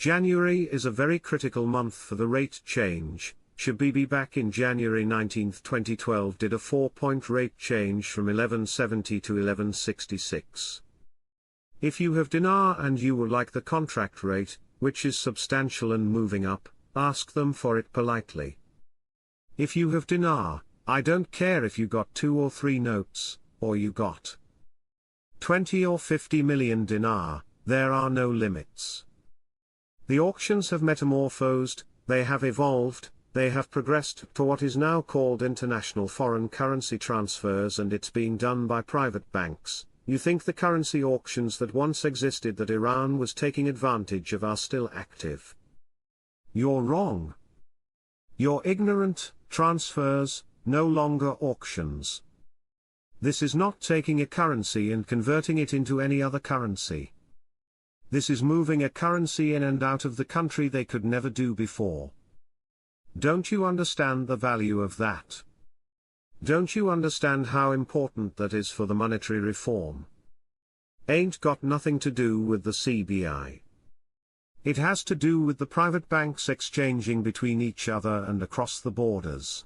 January is a very critical month for the rate change. SHBB back in January 19, 2012 did a 4-point rate change from 1170 to 1166. If you have dinar and you would like the contract rate, which is substantial and moving up, ask them for it politely. If you have dinar, I don't care if you got 2 or 3 notes, or you got 20 or 50 million dinar, there are no limits. The auctions have metamorphosed, they have evolved, they have progressed to what is now called international foreign currency transfers, and it's being done by private banks. You think the currency auctions that once existed that Iran was taking advantage of are still active? You're wrong. You're ignorant. Transfers, no longer auctions. This is not taking a currency and converting it into any other currency. This is moving a currency in and out of the country they could never do before. Don't you understand the value of that? Don't you understand how important that is for the monetary reform? Ain't got nothing to do with the CBI. It has to do with the private banks exchanging between each other and across the borders.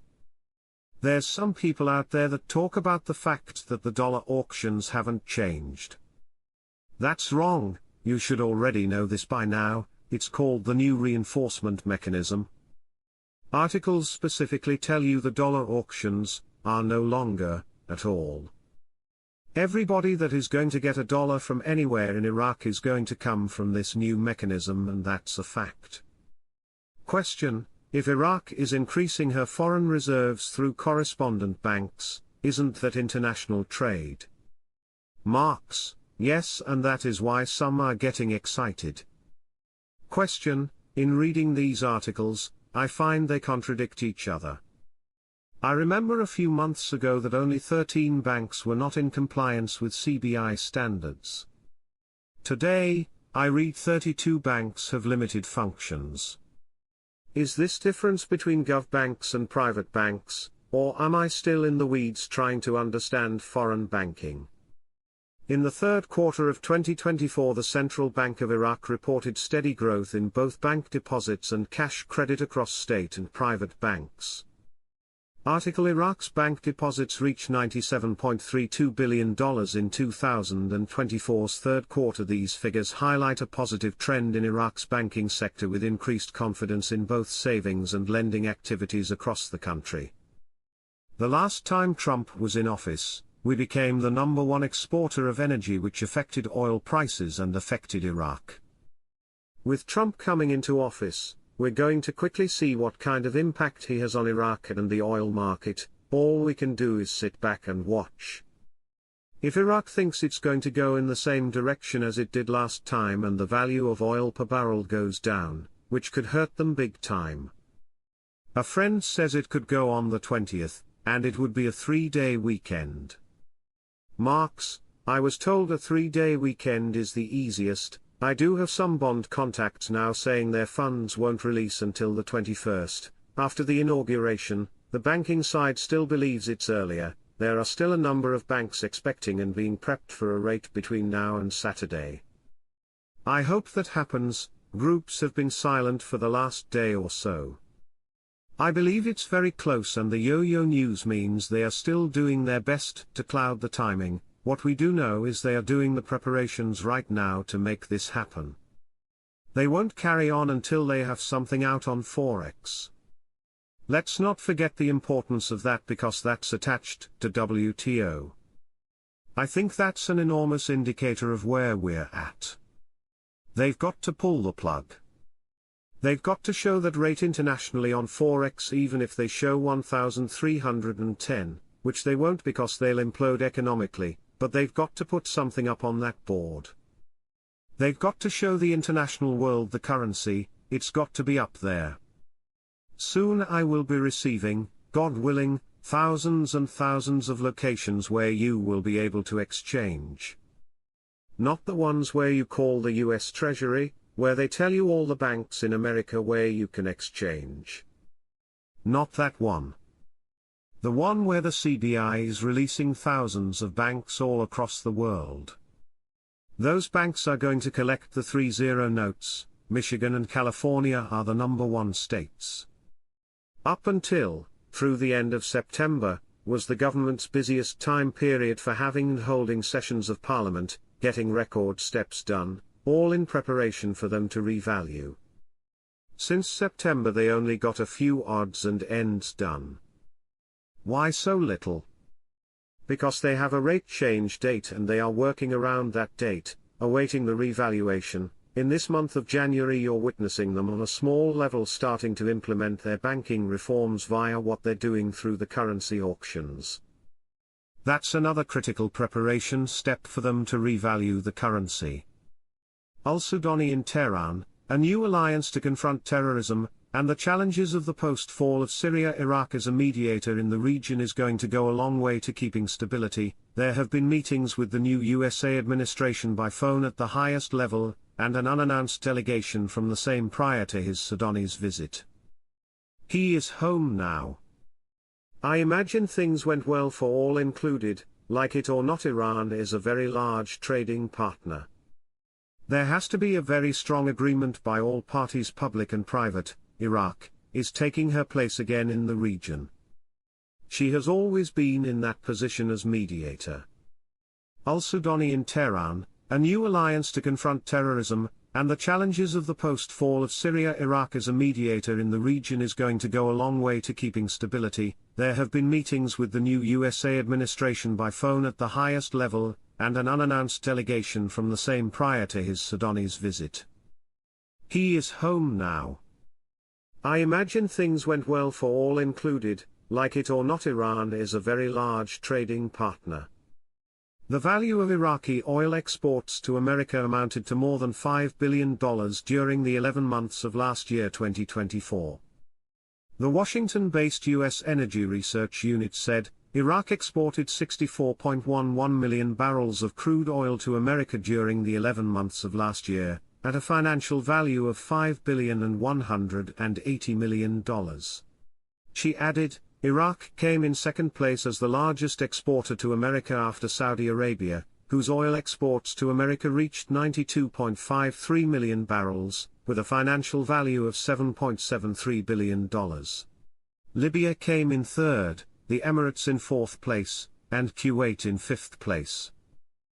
There's some people out there that talk about the fact that the dollar auctions haven't changed. That's wrong. You should already know this by now. It's called the new reinforcement mechanism. Articles specifically tell you the dollar auctions are no longer at all. Everybody that is going to get a dollar from anywhere in Iraq is going to come from this new mechanism, and that's a fact. Question: if Iraq is increasing her foreign reserves through correspondent banks, isn't that international trade? Marks: yes, and that is why some are getting excited. Question: in reading these articles, I find they contradict each other. I remember a few months ago that only 13 banks were not in compliance with CBI standards. Today, I read 32 banks have limited functions. Is this difference between gov banks and private banks, or am I still in the weeds trying to understand foreign banking? In the third quarter of 2024, the Central Bank of Iraq reported steady growth in both bank deposits and cash credit across state and private banks. Article: Iraq's bank deposits reached $97.32 billion in 2024's third quarter. These figures highlight a positive trend in Iraq's banking sector, with increased confidence in both savings and lending activities across the country. The last time Trump was in office, we became the #1 exporter of energy, which affected oil prices and affected Iraq. With Trump coming into office, we're going to quickly see what kind of impact he has on Iraq and the oil market. All we can do is sit back and watch. If Iraq thinks it's going to go in the same direction as it did last time and the value of oil per barrel goes down, which could hurt them big time. A friend says it could go on the 20th, and it would be a 3-day weekend. Marks: I was told a 3-day weekend is the easiest. I do have some bond contacts now saying their funds won't release until the 21st, after the inauguration. The banking side still believes it's earlier. There are still a number of banks expecting and being prepped for a rate between now and Saturday. I hope that happens. Groups have been silent for the last day or so. I believe it's very close, and the yo-yo news means they are still doing their best to cloud the timing. What we do know is they are doing the preparations right now to make this happen. They won't carry on until they have something out on Forex. Let's not forget the importance of that, because that's attached to WTO. I think that's an enormous indicator of where we're at. They've got to pull the plug. They've got to show that rate internationally on Forex, even if they show 1,310, which they won't because they'll implode economically, but they've got to put something up on that board. They've got to show the international world the currency. It's got to be up there. Soon I will be receiving, God willing, thousands and thousands of locations where you will be able to exchange. Not the ones where you call the US Treasury, where they tell you all the banks in America where you can exchange. Not that one. The one where the CBI is releasing thousands of banks all across the world. Those banks are going to collect the 30 notes, Michigan and California are the #1 states. Up until, through the end of September, was the government's busiest time period for having and holding sessions of Parliament, getting record steps done, all in preparation for them to revalue. Since September they only got a few odds and ends done. Why so little? Because they have a rate change date and they are working around that date, awaiting the revaluation. In this month of January you're witnessing them on a small level starting to implement their banking reforms via what they're doing through the currency auctions. That's another critical preparation step for them to revalue the currency. Al-Sudani in Tehran, a new alliance to confront terrorism, and the challenges of the post-fall of Syria. Iraq as a mediator in the region is going to go a long way to keeping stability. There have been meetings with the new USA administration by phone at the highest level, and an unannounced delegation from the same prior to his Sudanese visit. He is home now. I imagine things went well for all included. Like it or not, Iran is a very large trading partner. There has to be a very strong agreement by all parties, public and private. Iraq is taking her place again in the region. She has always been in that position as mediator. Al-Sudani in Tehran, a new alliance to confront terrorism, and the challenges of the post-fall of Syria. Iraq as a mediator in the region is going to go a long way to keeping stability. There have been meetings with the new USA administration by phone at the highest level, and an unannounced delegation from the same prior to his Sudanese visit. He is home now. I imagine things went well for all included. Like it or not, Iran is a very large trading partner. The value of Iraqi oil exports to America amounted to more than $5 billion during the 11 months of last year 2024. The Washington-based U.S. Energy Research Unit said, Iraq exported 64.11 million barrels of crude oil to America during the 11 months of last year, at a financial value of $5.180 billion. She added, Iraq came in second place as the largest exporter to America after Saudi Arabia, whose oil exports to America reached 92.53 million barrels, with a financial value of $7.73 billion. Libya came in third, the Emirates in fourth place, and Kuwait in fifth place.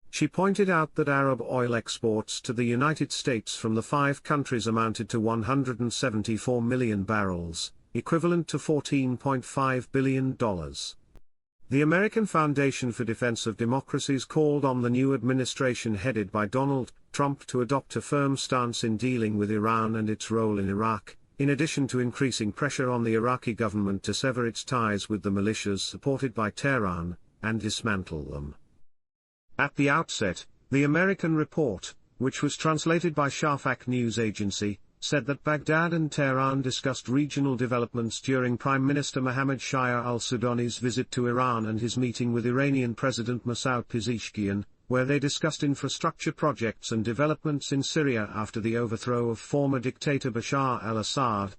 She pointed out that Arab oil exports to the United States from the 5 countries amounted to 174 million barrels, equivalent to $14.5 billion. The American Foundation for Defense of Democracies called on the new administration headed by Donald Trump to adopt a firm stance in dealing with Iran and its role in Iraq, in addition to increasing pressure on the Iraqi government to sever its ties with the militias supported by Tehran, and dismantle them. At the outset, the American report, which was translated by Shafak news agency, said that Baghdad and Tehran discussed regional developments during Prime Minister Mohammad Shia al-Sudani's visit to Iran and his meeting with Iranian President Masoud Pezeshkian, where they discussed infrastructure projects and developments in Syria after the overthrow of former dictator Bashar al-Assad.